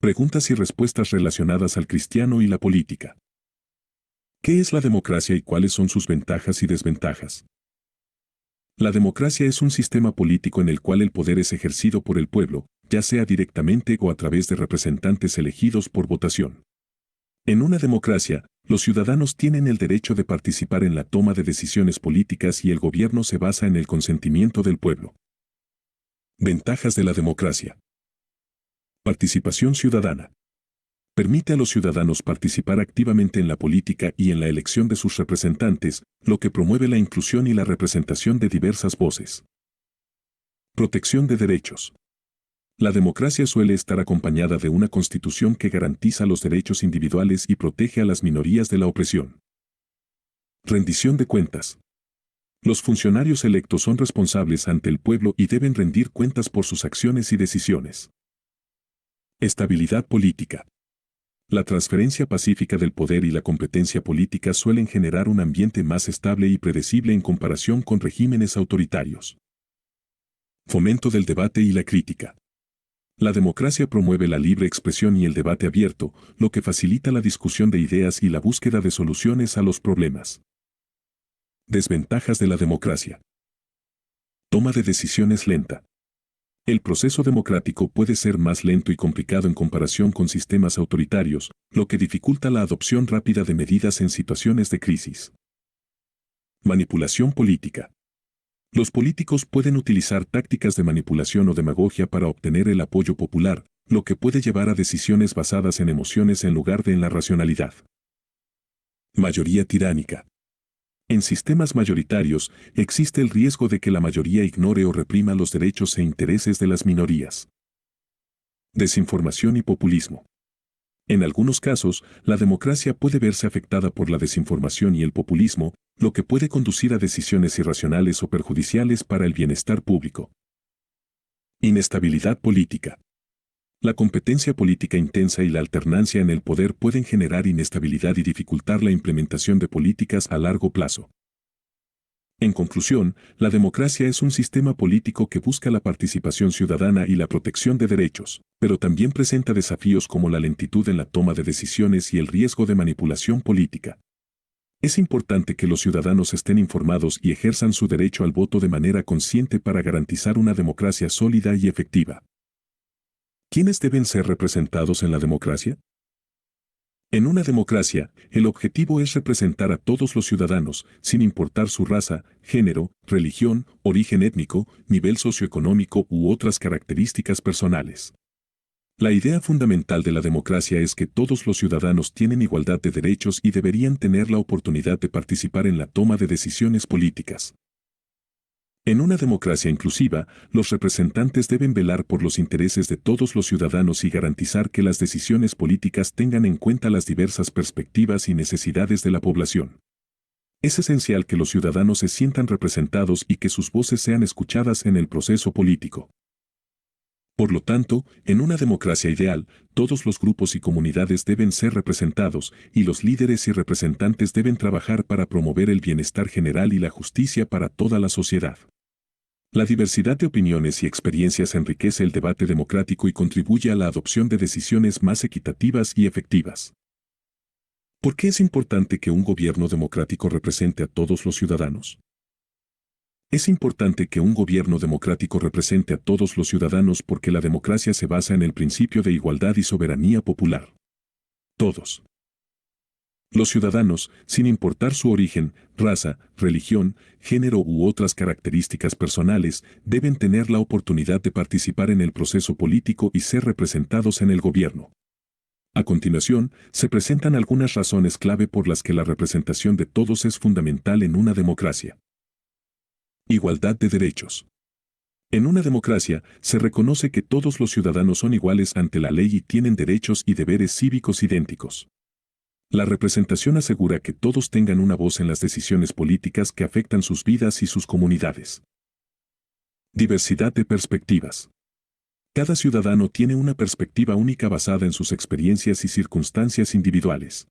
Preguntas y respuestas relacionadas al cristiano y la política. ¿Qué es la democracia y cuáles son sus ventajas y desventajas? La democracia es un sistema político en el cual el poder es ejercido por el pueblo, ya sea directamente o a través de representantes elegidos por votación. En una democracia, los ciudadanos tienen el derecho de participar en la toma de decisiones políticas y el gobierno se basa en el consentimiento del pueblo. Ventajas de la democracia. Participación ciudadana. Permite a los ciudadanos participar activamente en la política y en la elección de sus representantes, lo que promueve la inclusión y la representación de diversas voces. Protección de derechos. La democracia suele estar acompañada de una constitución que garantiza los derechos individuales y protege a las minorías de la opresión. Rendición de cuentas. Los funcionarios electos son responsables ante el pueblo y deben rendir cuentas por sus acciones y decisiones. Estabilidad política. La transferencia pacífica del poder y la competencia política suelen generar un ambiente más estable y predecible en comparación con regímenes autoritarios. Fomento del debate y la crítica. La democracia promueve la libre expresión y el debate abierto, lo que facilita la discusión de ideas y la búsqueda de soluciones a los problemas. Desventajas de la democracia. Toma de decisiones lenta. El proceso democrático puede ser más lento y complicado en comparación con sistemas autoritarios, lo que dificulta la adopción rápida de medidas en situaciones de crisis. Manipulación política. Los políticos pueden utilizar tácticas de manipulación o demagogia para obtener el apoyo popular, lo que puede llevar a decisiones basadas en emociones en lugar de en la racionalidad. Mayoría tiránica. En sistemas mayoritarios, existe el riesgo de que la mayoría ignore o reprima los derechos e intereses de las minorías. Desinformación y populismo. En algunos casos, la democracia puede verse afectada por la desinformación y el populismo, lo que puede conducir a decisiones irracionales o perjudiciales para el bienestar público. Inestabilidad política. La competencia política intensa y la alternancia en el poder pueden generar inestabilidad y dificultar la implementación de políticas a largo plazo. En conclusión, la democracia es un sistema político que busca la participación ciudadana y la protección de derechos, pero también presenta desafíos como la lentitud en la toma de decisiones y el riesgo de manipulación política. Es importante que los ciudadanos estén informados y ejerzan su derecho al voto de manera consciente para garantizar una democracia sólida y efectiva. ¿Quiénes deben ser representados en la democracia? En una democracia, el objetivo es representar a todos los ciudadanos, sin importar su raza, género, religión, origen étnico, nivel socioeconómico u otras características personales. La idea fundamental de la democracia es que todos los ciudadanos tienen igualdad de derechos y deberían tener la oportunidad de participar en la toma de decisiones políticas. En una democracia inclusiva, los representantes deben velar por los intereses de todos los ciudadanos y garantizar que las decisiones políticas tengan en cuenta las diversas perspectivas y necesidades de la población. Es esencial que los ciudadanos se sientan representados y que sus voces sean escuchadas en el proceso político. Por lo tanto, en una democracia ideal, todos los grupos y comunidades deben ser representados, y los líderes y representantes deben trabajar para promover el bienestar general y la justicia para toda la sociedad. La diversidad de opiniones y experiencias enriquece el debate democrático y contribuye a la adopción de decisiones más equitativas y efectivas. ¿Por qué es importante que un gobierno democrático represente a todos los ciudadanos? Es importante que un gobierno democrático represente a todos los ciudadanos porque la democracia se basa en el principio de igualdad y soberanía popular. Todos. Los ciudadanos, sin importar su origen, raza, religión, género u otras características personales, deben tener la oportunidad de participar en el proceso político y ser representados en el gobierno. A continuación, se presentan algunas razones clave por las que la representación de todos es fundamental en una democracia. Igualdad de derechos. En una democracia, se reconoce que todos los ciudadanos son iguales ante la ley y tienen derechos y deberes cívicos idénticos. La representación asegura que todos tengan una voz en las decisiones políticas que afectan sus vidas y sus comunidades. Diversidad de perspectivas. Cada ciudadano tiene una perspectiva única basada en sus experiencias y circunstancias individuales.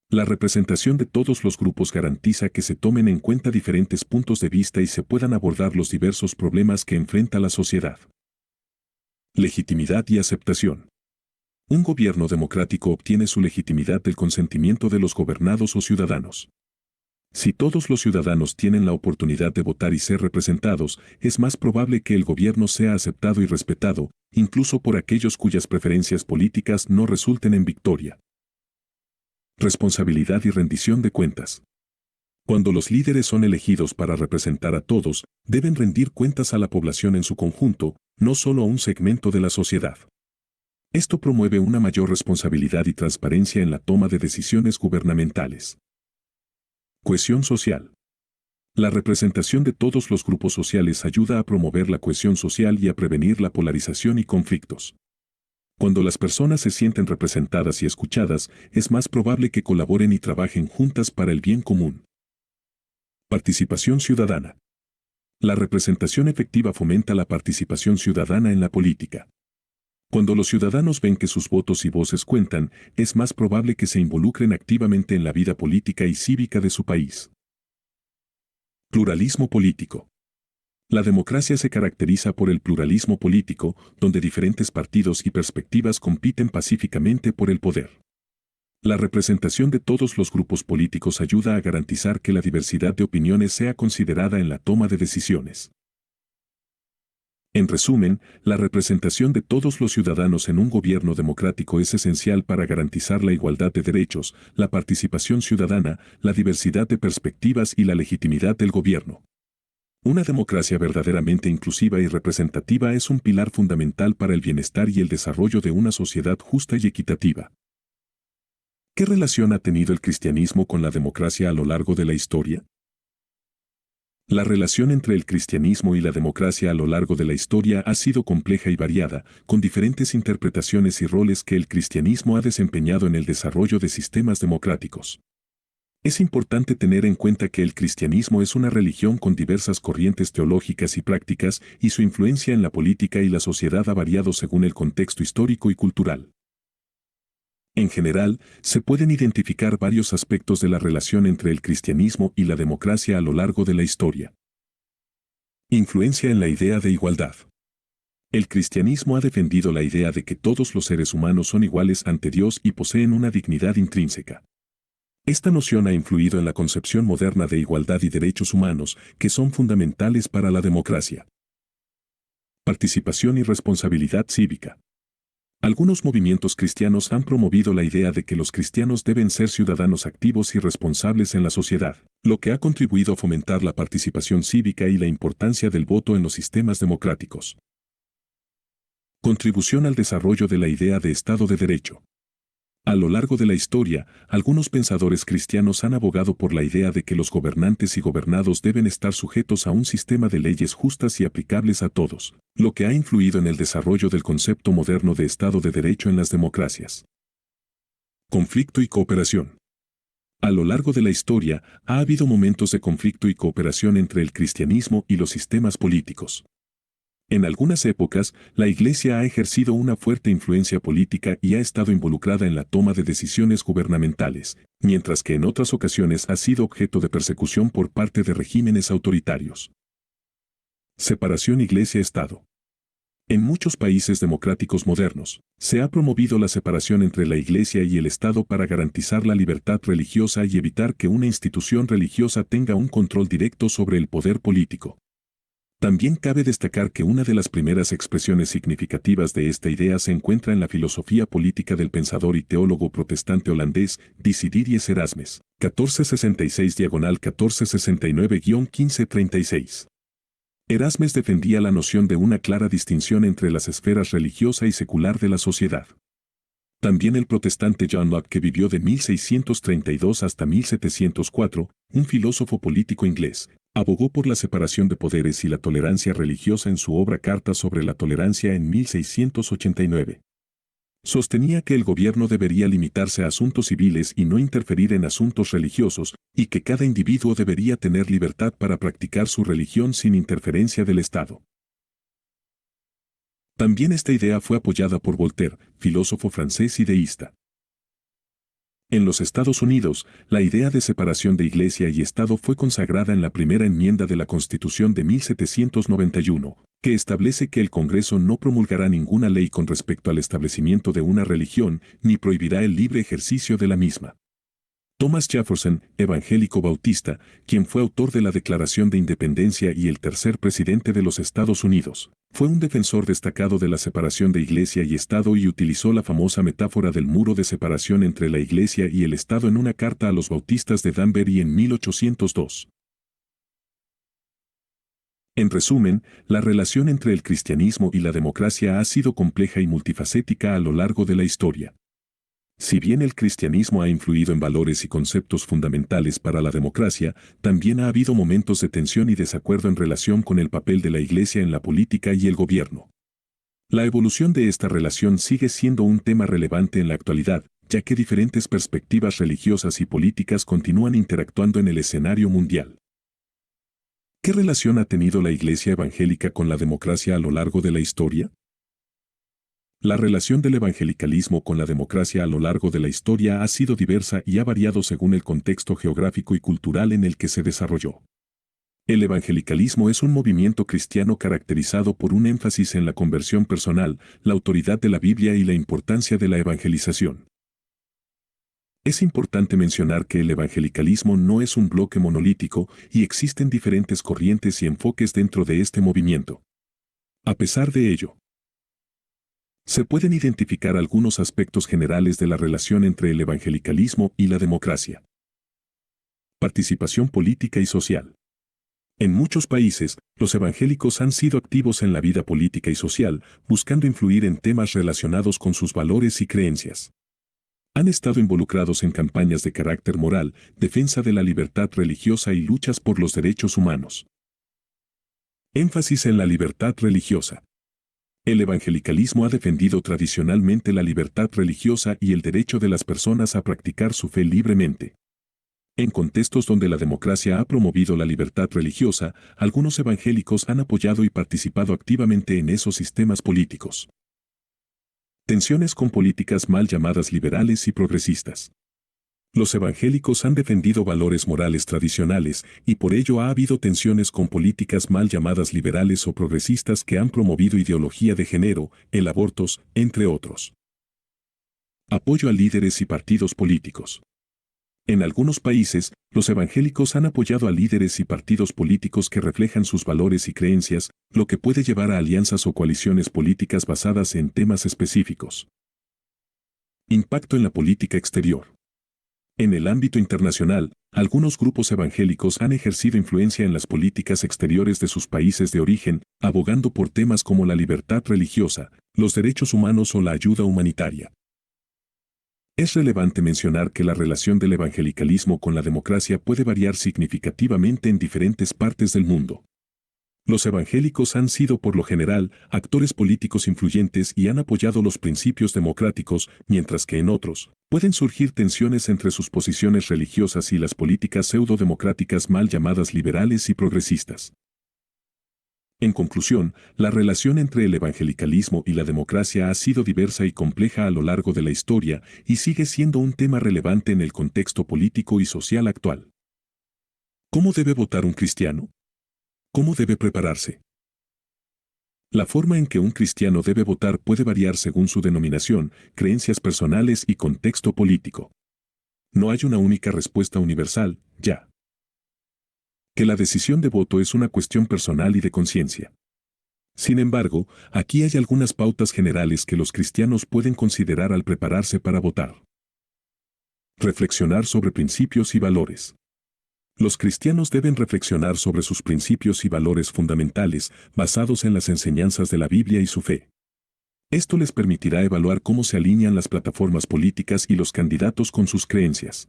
La representación de todos los grupos garantiza que se tomen en cuenta diferentes puntos de vista y se puedan abordar los diversos problemas que enfrenta la sociedad. Legitimidad y aceptación. Un gobierno democrático obtiene su legitimidad del consentimiento de los gobernados o ciudadanos. Si todos los ciudadanos tienen la oportunidad de votar y ser representados, es más probable que el gobierno sea aceptado y respetado, incluso por aquellos cuyas preferencias políticas no resulten en victoria. Responsabilidad y rendición de cuentas. Cuando los líderes son elegidos para representar a todos, deben rendir cuentas a la población en su conjunto, no solo a un segmento de la sociedad. Esto promueve una mayor responsabilidad y transparencia en la toma de decisiones gubernamentales. Cohesión social. La representación de todos los grupos sociales ayuda a promover la cohesión social y a prevenir la polarización y conflictos. Cuando las personas se sienten representadas y escuchadas, es más probable que colaboren y trabajen juntas para el bien común. Participación ciudadana. La representación efectiva fomenta la participación ciudadana en la política. Cuando los ciudadanos ven que sus votos y voces cuentan, es más probable que se involucren activamente en la vida política y cívica de su país. Pluralismo político. La democracia se caracteriza por el pluralismo político, donde diferentes partidos y perspectivas compiten pacíficamente por el poder. La representación de todos los grupos políticos ayuda a garantizar que la diversidad de opiniones sea considerada en la toma de decisiones. En resumen, la representación de todos los ciudadanos en un gobierno democrático es esencial para garantizar la igualdad de derechos, la participación ciudadana, la diversidad de perspectivas y la legitimidad del gobierno. Una democracia verdaderamente inclusiva y representativa es un pilar fundamental para el bienestar y el desarrollo de una sociedad justa y equitativa. ¿Qué relación ha tenido el cristianismo con la democracia a lo largo de la historia? La relación entre el cristianismo y la democracia a lo largo de la historia ha sido compleja y variada, con diferentes interpretaciones y roles que el cristianismo ha desempeñado en el desarrollo de sistemas democráticos. Es importante tener en cuenta que el cristianismo es una religión con diversas corrientes teológicas y prácticas, y su influencia en la política y la sociedad ha variado según el contexto histórico y cultural. En general, se pueden identificar varios aspectos de la relación entre el cristianismo y la democracia a lo largo de la historia. Influencia en la idea de igualdad. El cristianismo ha defendido la idea de que todos los seres humanos son iguales ante Dios y poseen una dignidad intrínseca. Esta noción ha influido en la concepción moderna de igualdad y derechos humanos, que son fundamentales para la democracia. Participación y responsabilidad cívica. Algunos movimientos cristianos han promovido la idea de que los cristianos deben ser ciudadanos activos y responsables en la sociedad, lo que ha contribuido a fomentar la participación cívica y la importancia del voto en los sistemas democráticos. Contribución al desarrollo de la idea de Estado de Derecho. A lo largo de la historia, algunos pensadores cristianos han abogado por la idea de que los gobernantes y gobernados deben estar sujetos a un sistema de leyes justas y aplicables a todos, lo que ha influido en el desarrollo del concepto moderno de Estado de Derecho en las democracias. Conflicto y cooperación. A lo largo de la historia, ha habido momentos de conflicto y cooperación entre el cristianismo y los sistemas políticos. En algunas épocas, la Iglesia ha ejercido una fuerte influencia política y ha estado involucrada en la toma de decisiones gubernamentales, mientras que en otras ocasiones ha sido objeto de persecución por parte de regímenes autoritarios. Separación Iglesia-Estado. En muchos países democráticos modernos, se ha promovido la separación entre la Iglesia y el Estado para garantizar la libertad religiosa y evitar que una institución religiosa tenga un control directo sobre el poder político. También cabe destacar que una de las primeras expresiones significativas de esta idea se encuentra en la filosofía política del pensador y teólogo protestante holandés Desiderius Erasmus, 1466-1469-1536. Erasmus defendía la noción de una clara distinción entre las esferas religiosa y secular de la sociedad. También el protestante John Locke, que vivió de 1632 hasta 1704, un filósofo político inglés, abogó por la separación de poderes y la tolerancia religiosa en su obra Carta sobre la Tolerancia en 1689. Sostenía que el gobierno debería limitarse a asuntos civiles y no interferir en asuntos religiosos, y que cada individuo debería tener libertad para practicar su religión sin interferencia del Estado. También esta idea fue apoyada por Voltaire, filósofo francés y deísta. En los Estados Unidos, la idea de separación de Iglesia y Estado fue consagrada en la primera enmienda de la Constitución de 1791, que establece que el Congreso no promulgará ninguna ley con respecto al establecimiento de una religión ni prohibirá el libre ejercicio de la misma. Thomas Jefferson, evangélico bautista, quien fue autor de la Declaración de Independencia y el tercer presidente de los Estados Unidos, fue un defensor destacado de la separación de Iglesia y Estado y utilizó la famosa metáfora del muro de separación entre la Iglesia y el Estado en una carta a los bautistas de Danbury en 1802. En resumen, la relación entre el cristianismo y la democracia ha sido compleja y multifacética a lo largo de la historia. Si bien el cristianismo ha influido en valores y conceptos fundamentales para la democracia, también ha habido momentos de tensión y desacuerdo en relación con el papel de la Iglesia en la política y el gobierno. La evolución de esta relación sigue siendo un tema relevante en la actualidad, ya que diferentes perspectivas religiosas y políticas continúan interactuando en el escenario mundial. ¿Qué relación ha tenido la Iglesia evangélica con la democracia a lo largo de la historia? La relación del evangelicalismo con la democracia a lo largo de la historia ha sido diversa y ha variado según el contexto geográfico y cultural en el que se desarrolló. El evangelicalismo es un movimiento cristiano caracterizado por un énfasis en la conversión personal, la autoridad de la Biblia y la importancia de la evangelización. Es importante mencionar que el evangelicalismo no es un bloque monolítico y existen diferentes corrientes y enfoques dentro de este movimiento. A pesar de ello, se pueden identificar algunos aspectos generales de la relación entre el evangelicalismo y la democracia. Participación política y social. En muchos países, los evangélicos han sido activos en la vida política y social, buscando influir en temas relacionados con sus valores y creencias. Han estado involucrados en campañas de carácter moral, defensa de la libertad religiosa y luchas por los derechos humanos. Énfasis en la libertad religiosa. El evangelicalismo ha defendido tradicionalmente la libertad religiosa y el derecho de las personas a practicar su fe libremente. En contextos donde la democracia ha promovido la libertad religiosa, algunos evangélicos han apoyado y participado activamente en esos sistemas políticos. Tensiones con políticas mal llamadas liberales y progresistas. Los evangélicos han defendido valores morales tradicionales y por ello ha habido tensiones con políticas mal llamadas liberales o progresistas que han promovido ideología de género, el aborto, entre otros. Apoyo a líderes y partidos políticos. En algunos países, los evangélicos han apoyado a líderes y partidos políticos que reflejan sus valores y creencias, lo que puede llevar a alianzas o coaliciones políticas basadas en temas específicos. Impacto en la política exterior. En el ámbito internacional, algunos grupos evangélicos han ejercido influencia en las políticas exteriores de sus países de origen, abogando por temas como la libertad religiosa, los derechos humanos o la ayuda humanitaria. Es relevante mencionar que la relación del evangelicalismo con la democracia puede variar significativamente en diferentes partes del mundo. Los evangélicos han sido por lo general actores políticos influyentes y han apoyado los principios democráticos, mientras que en otros, pueden surgir tensiones entre sus posiciones religiosas y las políticas pseudo-democráticas mal llamadas liberales y progresistas. En conclusión, la relación entre el evangelicalismo y la democracia ha sido diversa y compleja a lo largo de la historia y sigue siendo un tema relevante en el contexto político y social actual. ¿Cómo debe votar un cristiano? ¿Cómo debe prepararse? La forma en que un cristiano debe votar puede variar según su denominación, creencias personales y contexto político. No hay una única respuesta universal, ya que la decisión de voto es una cuestión personal y de conciencia. Sin embargo, aquí hay algunas pautas generales que los cristianos pueden considerar al prepararse para votar. Reflexionar sobre principios y valores. Los cristianos deben reflexionar sobre sus principios y valores fundamentales, basados en las enseñanzas de la Biblia y su fe. Esto les permitirá evaluar cómo se alinean las plataformas políticas y los candidatos con sus creencias.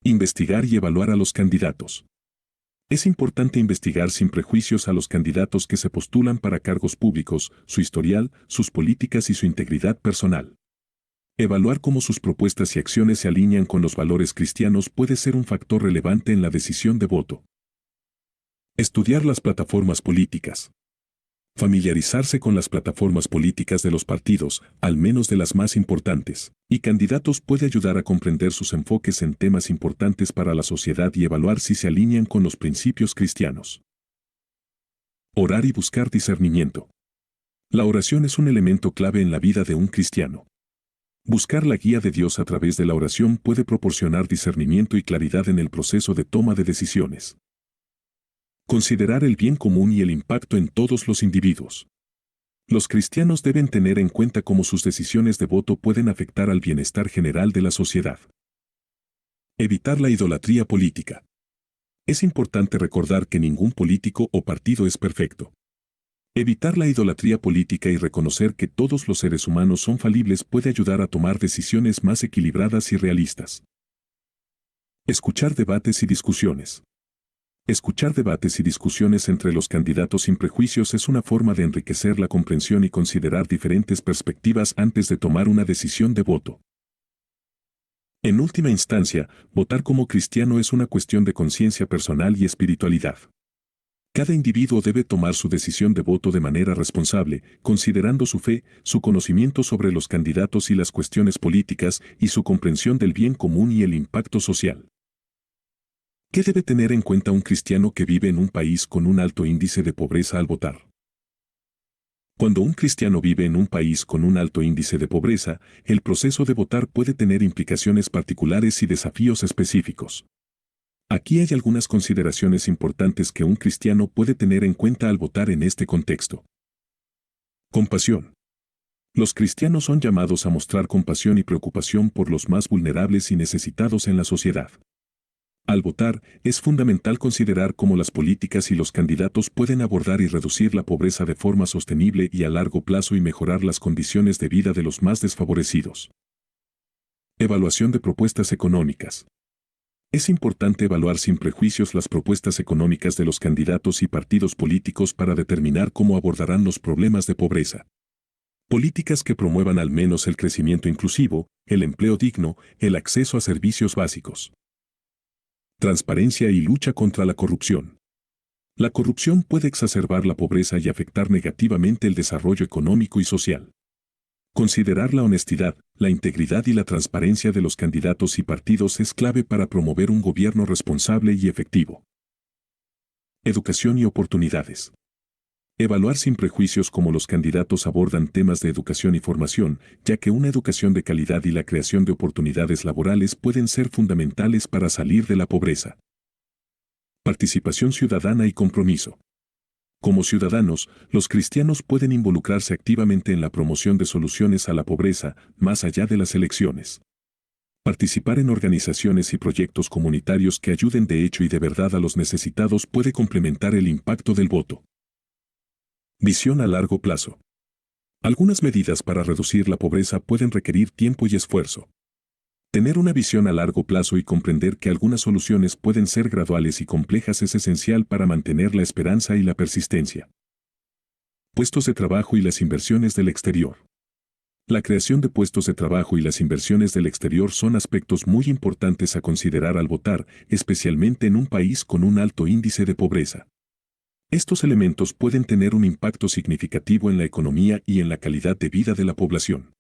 Investigar y evaluar a los candidatos. Es importante investigar sin prejuicios a los candidatos que se postulan para cargos públicos, su historial, sus políticas y su integridad personal. Evaluar cómo sus propuestas y acciones se alinean con los valores cristianos puede ser un factor relevante en la decisión de voto. Estudiar las plataformas políticas. Familiarizarse con las plataformas políticas de los partidos, al menos de las más importantes, y candidatos puede ayudar a comprender sus enfoques en temas importantes para la sociedad y evaluar si se alinean con los principios cristianos. Orar y buscar discernimiento. La oración es un elemento clave en la vida de un cristiano. Buscar la guía de Dios a través de la oración puede proporcionar discernimiento y claridad en el proceso de toma de decisiones. Considerar el bien común y el impacto en todos los individuos. Los cristianos deben tener en cuenta cómo sus decisiones de voto pueden afectar al bienestar general de la sociedad. Evitar la idolatría política. Es importante recordar que ningún político o partido es perfecto. Evitar la idolatría política y reconocer que todos los seres humanos son falibles puede ayudar a tomar decisiones más equilibradas y realistas. Escuchar debates y discusiones. Escuchar debates y discusiones entre los candidatos sin prejuicios es una forma de enriquecer la comprensión y considerar diferentes perspectivas antes de tomar una decisión de voto. En última instancia, votar como cristiano es una cuestión de conciencia personal y espiritualidad. Cada individuo debe tomar su decisión de voto de manera responsable, considerando su fe, su conocimiento sobre los candidatos y las cuestiones políticas y su comprensión del bien común y el impacto social. ¿Qué debe tener en cuenta un cristiano que vive en un país con un alto índice de pobreza al votar? Cuando un cristiano vive en un país con un alto índice de pobreza, el proceso de votar puede tener implicaciones particulares y desafíos específicos. Aquí hay algunas consideraciones importantes que un cristiano puede tener en cuenta al votar en este contexto. Compasión. Los cristianos son llamados a mostrar compasión y preocupación por los más vulnerables y necesitados en la sociedad. Al votar, es fundamental considerar cómo las políticas y los candidatos pueden abordar y reducir la pobreza de forma sostenible y a largo plazo y mejorar las condiciones de vida de los más desfavorecidos. Evaluación de propuestas económicas. Es importante evaluar sin prejuicios las propuestas económicas de los candidatos y partidos políticos para determinar cómo abordarán los problemas de pobreza. Políticas que promuevan al menos el crecimiento inclusivo, el empleo digno, el acceso a servicios básicos. Transparencia y lucha contra la corrupción. La corrupción puede exacerbar la pobreza y afectar negativamente el desarrollo económico y social. Considerar la honestidad, la integridad y la transparencia de los candidatos y partidos es clave para promover un gobierno responsable y efectivo. Educación y oportunidades. Evaluar sin prejuicios cómo los candidatos abordan temas de educación y formación, ya que una educación de calidad y la creación de oportunidades laborales pueden ser fundamentales para salir de la pobreza. Participación ciudadana y compromiso. Como ciudadanos, los cristianos pueden involucrarse activamente en la promoción de soluciones a la pobreza, más allá de las elecciones. Participar en organizaciones y proyectos comunitarios que ayuden de hecho y de verdad a los necesitados puede complementar el impacto del voto. Visión a largo plazo. Algunas medidas para reducir la pobreza pueden requerir tiempo y esfuerzo. Tener una visión a largo plazo y comprender que algunas soluciones pueden ser graduales y complejas es esencial para mantener la esperanza y la persistencia. Puestos de trabajo y las inversiones del exterior. La creación de puestos de trabajo y las inversiones del exterior son aspectos muy importantes a considerar al votar, especialmente en un país con un alto índice de pobreza. Estos elementos pueden tener un impacto significativo en la economía y en la calidad de vida de la población.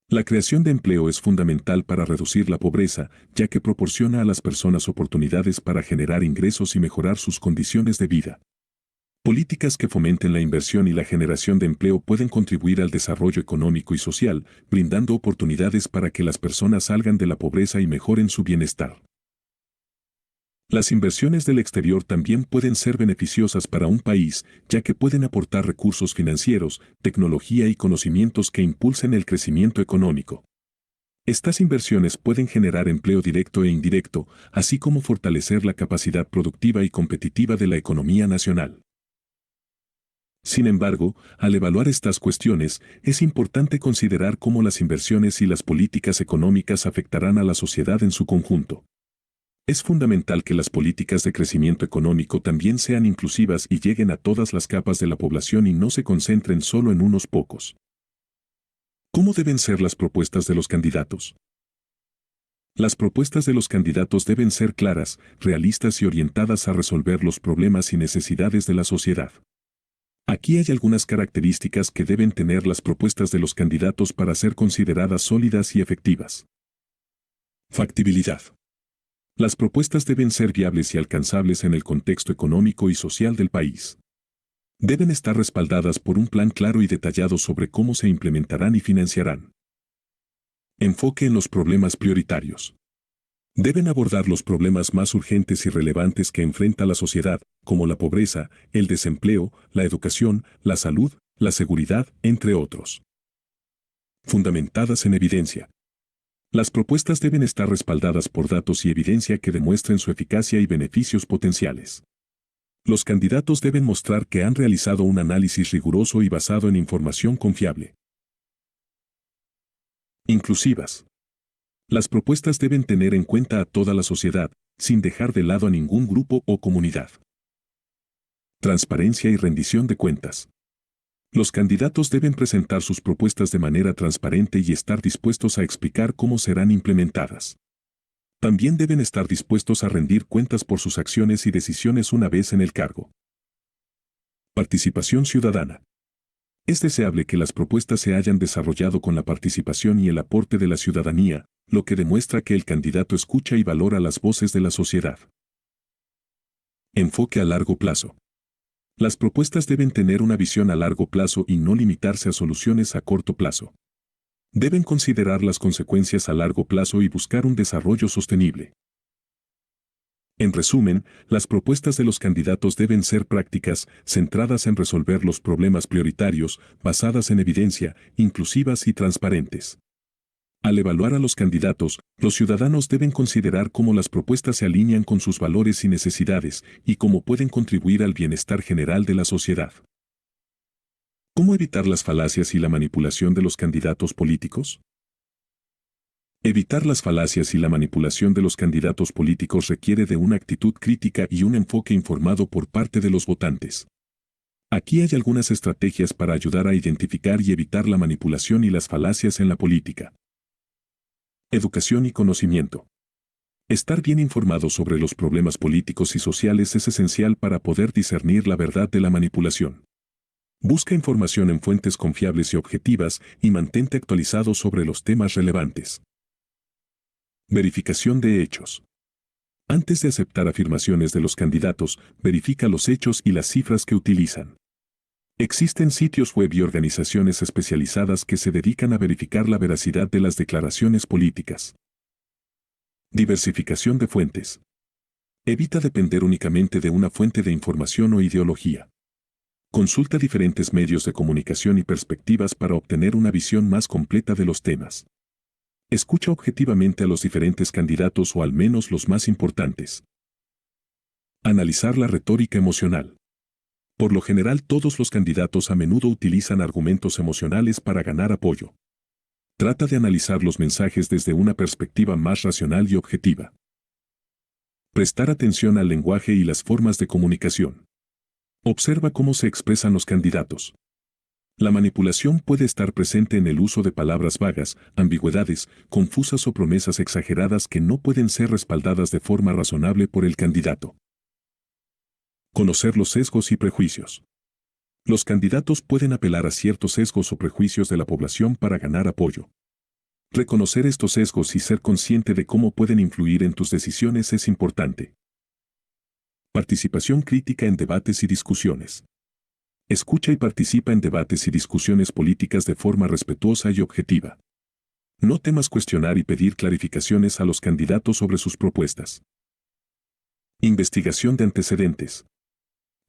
La creación de empleo es fundamental para reducir la pobreza, ya que proporciona a las personas oportunidades para generar ingresos y mejorar sus condiciones de vida. Políticas que fomenten la inversión y la generación de empleo pueden contribuir al desarrollo económico y social, brindando oportunidades para que las personas salgan de la pobreza y mejoren su bienestar. Las inversiones del exterior también pueden ser beneficiosas para un país, ya que pueden aportar recursos financieros, tecnología y conocimientos que impulsen el crecimiento económico. Estas inversiones pueden generar empleo directo e indirecto, así como fortalecer la capacidad productiva y competitiva de la economía nacional. Sin embargo, al evaluar estas cuestiones, es importante considerar cómo las inversiones y las políticas económicas afectarán a la sociedad en su conjunto. Es fundamental que las políticas de crecimiento económico también sean inclusivas y lleguen a todas las capas de la población y no se concentren solo en unos pocos. ¿Cómo deben ser las propuestas de los candidatos? Las propuestas de los candidatos deben ser claras, realistas y orientadas a resolver los problemas y necesidades de la sociedad. Aquí hay algunas características que deben tener las propuestas de los candidatos para ser consideradas sólidas y efectivas. Factibilidad. Las propuestas deben ser viables y alcanzables en el contexto económico y social del país. Deben estar respaldadas por un plan claro y detallado sobre cómo se implementarán y financiarán. Enfoque en los problemas prioritarios. Deben abordar los problemas más urgentes y relevantes que enfrenta la sociedad, como la pobreza, el desempleo, la educación, la salud, la seguridad, entre otros. Fundamentadas en evidencia. Las propuestas deben estar respaldadas por datos y evidencia que demuestren su eficacia y beneficios potenciales. Los candidatos deben mostrar que han realizado un análisis riguroso y basado en información confiable. Inclusivas. Las propuestas deben tener en cuenta a toda la sociedad, sin dejar de lado a ningún grupo o comunidad. Transparencia y rendición de cuentas. Los candidatos deben presentar sus propuestas de manera transparente y estar dispuestos a explicar cómo serán implementadas. También deben estar dispuestos a rendir cuentas por sus acciones y decisiones una vez en el cargo. Participación ciudadana. Es deseable que las propuestas se hayan desarrollado con la participación y el aporte de la ciudadanía, lo que demuestra que el candidato escucha y valora las voces de la sociedad. Enfoque a largo plazo. Las propuestas deben tener una visión a largo plazo y no limitarse a soluciones a corto plazo. Deben considerar las consecuencias a largo plazo y buscar un desarrollo sostenible. En resumen, las propuestas de los candidatos deben ser prácticas, centradas en resolver los problemas prioritarios, basadas en evidencia, inclusivas y transparentes. Al evaluar a los candidatos, los ciudadanos deben considerar cómo las propuestas se alinean con sus valores y necesidades y cómo pueden contribuir al bienestar general de la sociedad. ¿Cómo evitar las falacias y la manipulación de los candidatos políticos? Evitar las falacias y la manipulación de los candidatos políticos requiere de una actitud crítica y un enfoque informado por parte de los votantes. Aquí hay algunas estrategias para ayudar a identificar y evitar la manipulación y las falacias en la política. Educación y conocimiento. Estar bien informado sobre los problemas políticos y sociales es esencial para poder discernir la verdad de la manipulación. Busca información en fuentes confiables y objetivas y mantente actualizado sobre los temas relevantes. Verificación de hechos. Antes de aceptar afirmaciones de los candidatos, verifica los hechos y las cifras que utilizan. Existen sitios web y organizaciones especializadas que se dedican a verificar la veracidad de las declaraciones políticas. Diversificación de fuentes. Evita depender únicamente de una fuente de información o ideología. Consulta diferentes medios de comunicación y perspectivas para obtener una visión más completa de los temas. Escucha objetivamente a los diferentes candidatos o al menos los más importantes. Analizar la retórica emocional. Por lo general, todos los candidatos a menudo utilizan argumentos emocionales para ganar apoyo. Trata de analizar los mensajes desde una perspectiva más racional y objetiva. Prestar atención al lenguaje y las formas de comunicación. Observa cómo se expresan los candidatos. La manipulación puede estar presente en el uso de palabras vagas, ambigüedades, confusas o promesas exageradas que no pueden ser respaldadas de forma razonable por el candidato. Conocer los sesgos y prejuicios. Los candidatos pueden apelar a ciertos sesgos o prejuicios de la población para ganar apoyo. Reconocer estos sesgos y ser consciente de cómo pueden influir en tus decisiones es importante. Participación crítica en debates y discusiones. Escucha y participa en debates y discusiones políticas de forma respetuosa y objetiva. No temas cuestionar y pedir clarificaciones a los candidatos sobre sus propuestas. Investigación de antecedentes.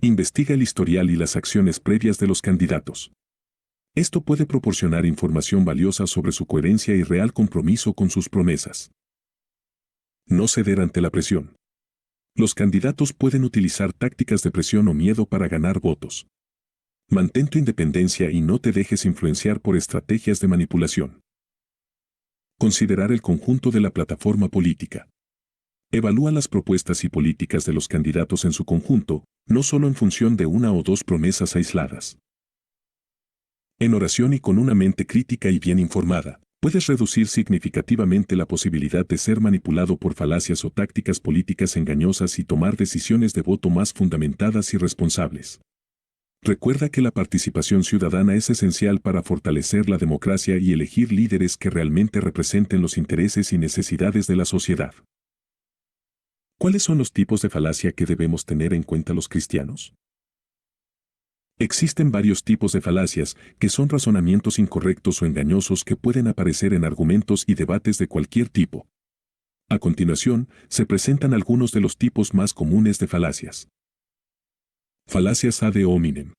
Investiga el historial y las acciones previas de los candidatos. Esto puede proporcionar información valiosa sobre su coherencia y real compromiso con sus promesas. No ceder ante la presión. Los candidatos pueden utilizar tácticas de presión o miedo para ganar votos. Mantén tu independencia y no te dejes influenciar por estrategias de manipulación. Considerar el conjunto de la plataforma política. Evalúa las propuestas y políticas de los candidatos en su conjunto, no solo en función de una o dos promesas aisladas. En oración y con una mente crítica y bien informada, puedes reducir significativamente la posibilidad de ser manipulado por falacias o tácticas políticas engañosas y tomar decisiones de voto más fundamentadas y responsables. Recuerda que la participación ciudadana es esencial para fortalecer la democracia y elegir líderes que realmente representen los intereses y necesidades de la sociedad. ¿Cuáles son los tipos de falacia que debemos tener en cuenta los cristianos? Existen varios tipos de falacias, que son razonamientos incorrectos o engañosos que pueden aparecer en argumentos y debates de cualquier tipo. A continuación, se presentan algunos de los tipos más comunes de falacias. Falacias ad hominem.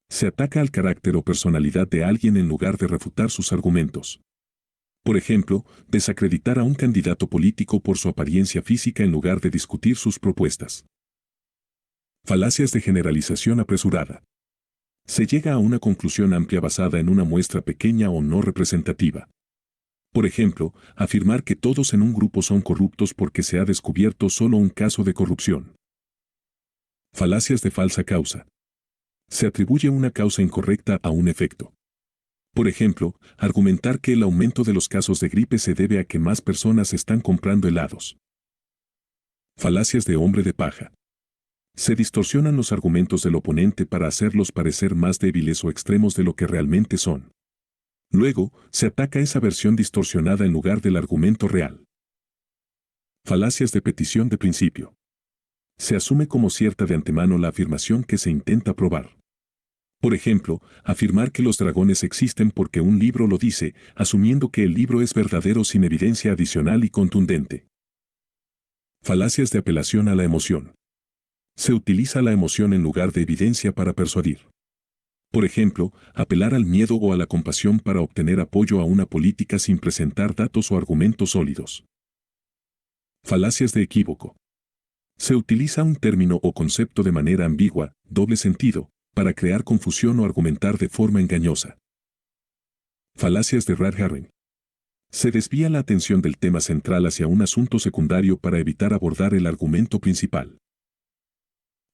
Se ataca al carácter o personalidad de alguien en lugar de refutar sus argumentos. Por ejemplo, desacreditar a un candidato político por su apariencia física en lugar de discutir sus propuestas. Falacias de generalización apresurada. Se llega a una conclusión amplia basada en una muestra pequeña o no representativa. Por ejemplo, afirmar que todos en un grupo son corruptos porque se ha descubierto solo un caso de corrupción. Falacias de falsa causa. Se atribuye una causa incorrecta a un efecto. Por ejemplo, argumentar que el aumento de los casos de gripe se debe a que más personas están comprando helados. Falacias de hombre de paja. Se distorsionan los argumentos del oponente para hacerlos parecer más débiles o extremos de lo que realmente son. Luego, se ataca esa versión distorsionada en lugar del argumento real. Falacias de petición de principio. Se asume como cierta de antemano la afirmación que se intenta probar. Por ejemplo, afirmar que los dragones existen porque un libro lo dice, asumiendo que el libro es verdadero sin evidencia adicional y contundente. Falacias de apelación a la emoción. Se utiliza la emoción en lugar de evidencia para persuadir. Por ejemplo, apelar al miedo o a la compasión para obtener apoyo a una política sin presentar datos o argumentos sólidos. Falacias de equívoco. Se utiliza un término o concepto de manera ambigua, doble sentido, para crear confusión o argumentar de forma engañosa. Falacias de red herring. Se desvía la atención del tema central hacia un asunto secundario para evitar abordar el argumento principal.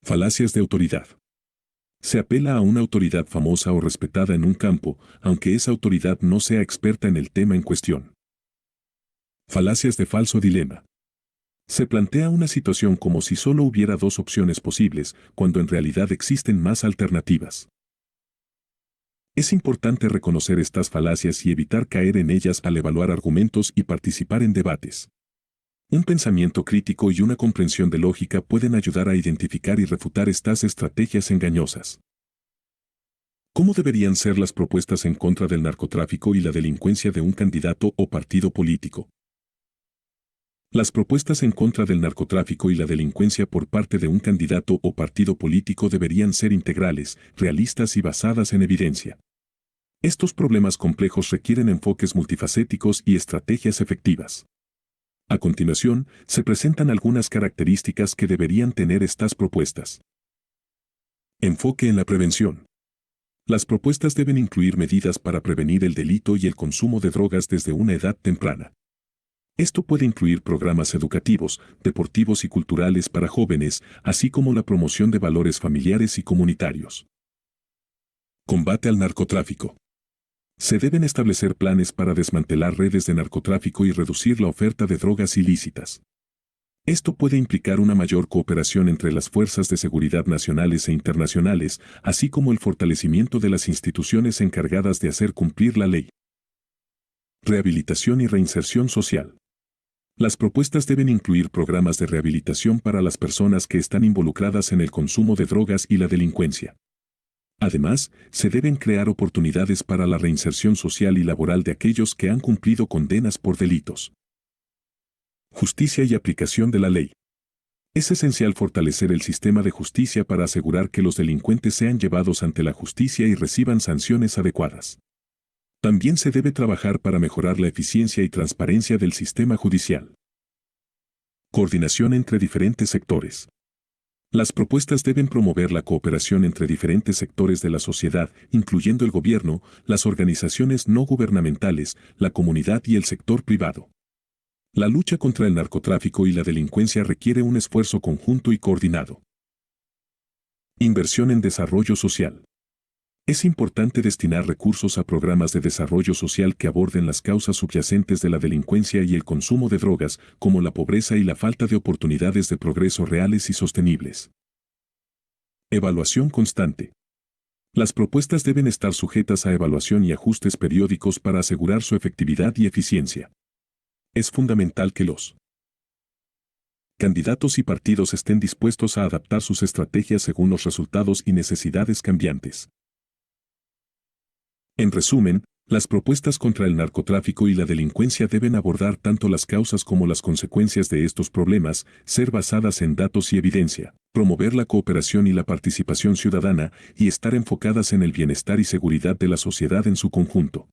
Falacias de autoridad. Se apela a una autoridad famosa o respetada en un campo, aunque esa autoridad no sea experta en el tema en cuestión. Falacias de falso dilema. Se plantea una situación como si solo hubiera dos opciones posibles, cuando en realidad existen más alternativas. Es importante reconocer estas falacias y evitar caer en ellas al evaluar argumentos y participar en debates. Un pensamiento crítico y una comprensión de lógica pueden ayudar a identificar y refutar estas estrategias engañosas. ¿Cómo deberían ser las propuestas en contra del narcotráfico y la delincuencia de un candidato o partido político? Las propuestas en contra del narcotráfico y la delincuencia por parte de un candidato o partido político deberían ser integrales, realistas y basadas en evidencia. Estos problemas complejos requieren enfoques multifacéticos y estrategias efectivas. A continuación, se presentan algunas características que deberían tener estas propuestas. Enfoque en la prevención. Las propuestas deben incluir medidas para prevenir el delito y el consumo de drogas desde una edad temprana. Esto puede incluir programas educativos, deportivos y culturales para jóvenes, así como la promoción de valores familiares y comunitarios. Combate al narcotráfico. Se deben establecer planes para desmantelar redes de narcotráfico y reducir la oferta de drogas ilícitas. Esto puede implicar una mayor cooperación entre las fuerzas de seguridad nacionales e internacionales, así como el fortalecimiento de las instituciones encargadas de hacer cumplir la ley. Rehabilitación y reinserción social. Las propuestas deben incluir programas de rehabilitación para las personas que están involucradas en el consumo de drogas y la delincuencia. Además, se deben crear oportunidades para la reinserción social y laboral de aquellos que han cumplido condenas por delitos. Justicia y aplicación de la ley. Es esencial fortalecer el sistema de justicia para asegurar que los delincuentes sean llevados ante la justicia y reciban sanciones adecuadas. También se debe trabajar para mejorar la eficiencia y transparencia del sistema judicial. Coordinación entre diferentes sectores. Las propuestas deben promover la cooperación entre diferentes sectores de la sociedad, incluyendo el gobierno, las organizaciones no gubernamentales, la comunidad y el sector privado. La lucha contra el narcotráfico y la delincuencia requiere un esfuerzo conjunto y coordinado. Inversión en desarrollo social. Es importante destinar recursos a programas de desarrollo social que aborden las causas subyacentes de la delincuencia y el consumo de drogas, como la pobreza y la falta de oportunidades de progreso reales y sostenibles. Evaluación constante. Las propuestas deben estar sujetas a evaluación y ajustes periódicos para asegurar su efectividad y eficiencia. Es fundamental que los candidatos y partidos estén dispuestos a adaptar sus estrategias según los resultados y necesidades cambiantes. En resumen, las propuestas contra el narcotráfico y la delincuencia deben abordar tanto las causas como las consecuencias de estos problemas, ser basadas en datos y evidencia, promover la cooperación y la participación ciudadana y estar enfocadas en el bienestar y seguridad de la sociedad en su conjunto.